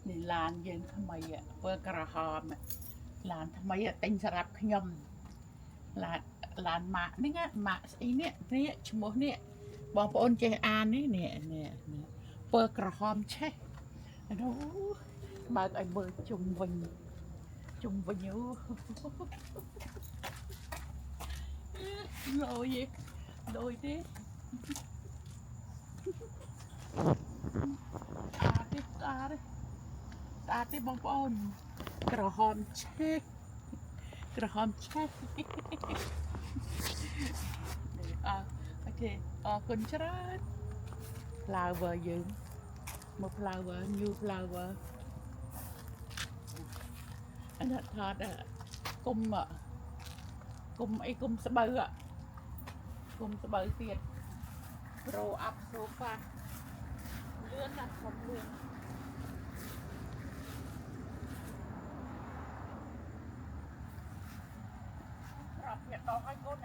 นี่ลานយើងថ្មីធ្វើក្រហមឡានថ្មីទិញសម្រាប់ខ្ញុំឡានឡានម៉ាក់នេះម៉ាក់ស្អីនេះនេះឈ្មោះនេះបងប្អូនចេះអាននេះនេះធ្វើក្រហមឆេះនោះបើកឲ្យមើលជុំវិញលយលយទេស្អាតទេបងប្អូនក្រហមឆេះអូខេអរគុណច្រើន flower យើងមក flower new flower អានេះថតគុំអីគុំស្បូវទៀត grow up so fast លឿនណាស់ខ្ញុំលឿនប្រាប់វាដោះឲ្យកូន